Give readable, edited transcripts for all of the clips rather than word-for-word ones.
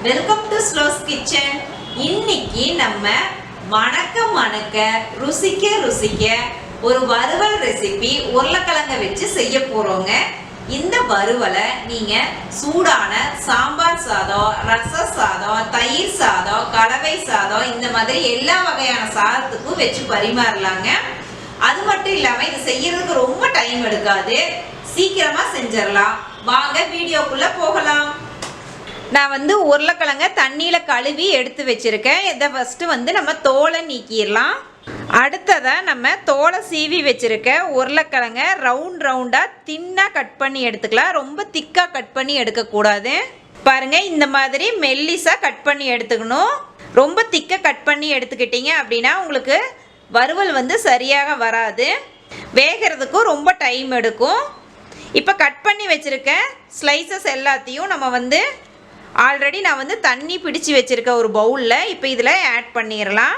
Welcome to ஸ்லோஸ் kitchen. இன்னைக்கு நம்ம மணக்க ருசிக்க ஒரு வறுவல் ரெசிபி உருளைக்கிழங்க வச்சு செய்ய போறோங்க. இந்த வறுவலை நீங்க சூடான சாம்பார் சாதம், ரச சாதம், தயிர் சாதம், கலவை சாதம் இந்த மாதிரி எல்லா வகையான சாதத்துக்கும் வச்சு பரிமாறலாங்க. அது மட்டும் இல்லாம இது செய்யறதுக்கு ரொம்ப டைம் எடுக்காது, சீக்கிரமா செஞ்சிடலாம். வாங்க வீடியோக்குள்ள போகலாம். நான் உருளைக்கிழங்க தண்ணியில் கழுவி எடுத்து வச்சுருக்கேன். இதை ஃபஸ்ட்டு நம்ம தோலை நீக்கிடலாம். அடுத்ததாக நம்ம தோலை சீவி வச்சுருக்க உருளைக்கிழங்க ரவுண்டாக தின்னாக கட் பண்ணி எடுத்துக்கலாம். ரொம்ப திக்காக கட் பண்ணி எடுக்கக்கூடாது. பாருங்கள், இந்த மாதிரி மெல்லிஸாக கட் பண்ணி எடுத்துக்கணும். ரொம்ப திக்காக கட் பண்ணி எடுத்துக்கிட்டீங்க அப்படின்னா உங்களுக்கு வறுவல் சரியாக வராது, வேகிறதுக்கும் ரொம்ப டைம் எடுக்கும். இப்போ கட் பண்ணி வச்சுருக்க ஸ்லைசஸ் எல்லாத்தையும் நம்ம ஆல்ரெடி நான் தண்ணி பிடிச்சி வச்சுருக்க ஒரு பவுலில் இப்போ இதில் ஆட் பண்ணிடலாம்.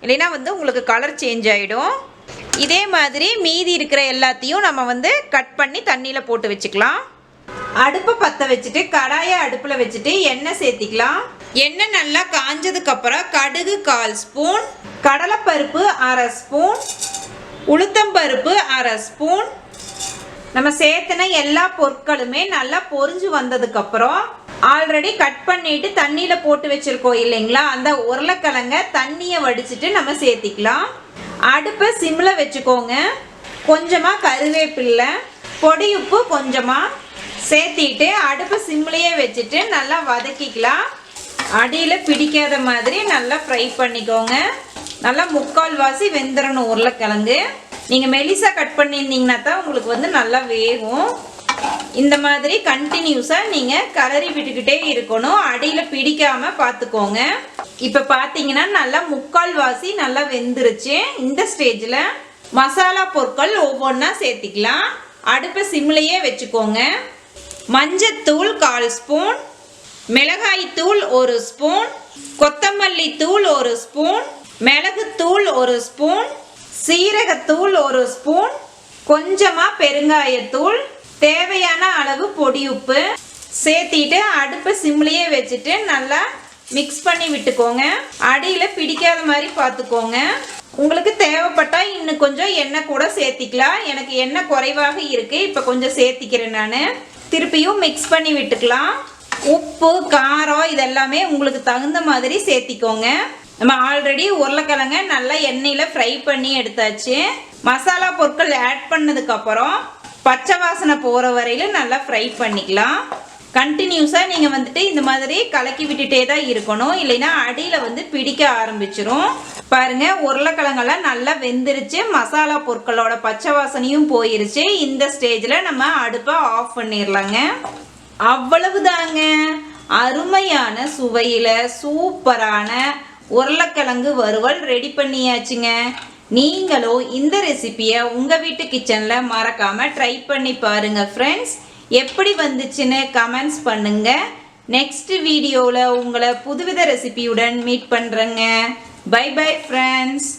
இல்லைன்னா உங்களுக்கு கலர் சேஞ்ச் ஆகிடும். இதே மாதிரி மீதி இருக்கிற எல்லாத்தையும் நம்ம கட் பண்ணி தண்ணியில் போட்டு வச்சுக்கலாம். அடுப்பை பற்ற வச்சுட்டு கடாயை அடுப்பில் வச்சுட்டு எண்ணெய் சேர்த்திக்கலாம். எண்ணெய் நல்லா காஞ்சதுக்கப்புறம் கடுகு 1/4 ஸ்பூன், கடலைப்பருப்பு 1/2 ஸ்பூன், உளுத்தம்பருப்பு 1/2 ஸ்பூன். நம்ம சேர்த்துன எல்லா பொருட்களுமே நல்லா பொரிஞ்சு வந்ததுக்கப்புறம் ஆல்ரெடி கட் பண்ணிட்டு தண்ணியில் போட்டு வச்சுருக்கோம் இல்லைங்களா, அந்த உருளைக்கிழங்க தண்ணியை வடிச்சிட்டு நம்ம சேர்த்திக்கலாம். அடுப்பை சிம்மில் வச்சுக்கோங்க. கொஞ்சமாக கருவேப்பில்லை, பொடி உப்பு கொஞ்சமாக சேர்த்திட்டு அடுப்பை சிம்லேயே வச்சுட்டு நல்லா வதக்கிக்கலாம். அடியில் பிடிக்காத மாதிரி நல்லா ஃப்ரை பண்ணிக்கோங்க. நல்லா 3/4 வாசி வெந்துடணும் உருளைக்கிழங்கு. நீங்கள் மெலிசாக கட் பண்ணியிருந்தீங்கன்னா தான் உங்களுக்கு நல்லா வேகும். இந்த மாதிரி கண்டினியூஸாக நீங்கள் கலரி விட்டுக்கிட்டே இருக்கணும், அடியில் பிடிக்காமல் பார்த்துக்கோங்க. இப்போ பார்த்தீங்கன்னா நல்லா 3/4 வாசி நல்லா வெந்துருச்சு. இந்த ஸ்டேஜில் மசாலா பொருட்கள் ஒவ்வொன்றா சேர்த்திக்கலாம். அடுப்பை சிம்லேயே வச்சுக்கோங்க. மஞ்சத்தூள் 1/4 ஸ்பூன், மிளகாய்த்தூள் 1 ஸ்பூன், கொத்தமல்லி தூள் 1 ஸ்பூன், மிளகுத்தூள் 1 ஸ்பூன், சீரகத்தூள் 1 ஸ்பூன், கொஞ்சமாக பெருங்காயத்தூள், தேவையான அளவு பொடி உப்பு சேர்த்திட்டு அடுப்பை சிம்லேயே வச்சுட்டு நல்லா மிக்ஸ் பண்ணி விட்டுக்கோங்க. அடியில் பிடிக்காத மாதிரி பார்த்துக்கோங்க. உங்களுக்கு தேவைப்பட்டால் இன்னும் கொஞ்சம் எண்ணெய் கூட சேர்த்திக்கலாம். எனக்கு எண்ணெய் குறைவாக இருக்குது, இப்போ கொஞ்சம் சேர்த்திக்கிறேன் நான். திருப்பியும் மிக்ஸ் பண்ணி விட்டுக்கலாம். உப்பு காரம் இதெல்லாமே உங்களுக்கு தகுந்த மாதிரி சேர்த்திக்கோங்க. நம்ம ஆல்ரெடி உருளைக்கிழங்க நல்லா எண்ணெயில் ஃப்ரை பண்ணி எடுத்தாச்சு. மசாலா பொருட்கள் ஆட் பண்ணதுக்கப்புறம் பச்சை வாசனை போகிற வரையில் நல்லா ஃப்ரை பண்ணிக்கலாம். கண்டினியூஸாக நீங்கள் இந்த மாதிரி கலக்கி விட்டுட்டே தான் இருக்கணும், இல்லைன்னா அடியில் பிடிக்க ஆரம்பிச்சிரும். பாருங்கள், உருளைக்கிழங்கெல்லாம் நல்லா வெந்துருச்சு, மசாலா பொருட்களோட பச்சை வாசனையும் போயிருச்சு. இந்த ஸ்டேஜில் நம்ம அடுப்பை ஆஃப் பண்ணிடலாங்க. அவ்வளவுதாங்க, அருமையான சுவையில் சூப்பரான உருளைக்கிழங்கு வறுவல் ரெடி பண்ணியாச்சுங்க. நீங்களும் இந்த ரெசிபியை உங்கள் வீட்டு கிச்சனில் மறக்காமல் ட்ரை பண்ணி பாருங்கள் ஃப்ரெண்ட்ஸ். எப்படி வந்துச்சுன்னு கமெண்ட்ஸ் பண்ணுங்கள். நெக்ஸ்ட் வீடியோவில் உங்களை புதுவித ரெசிபியுடன் மீட் பண்ணுறேங்க. Bye bye friends.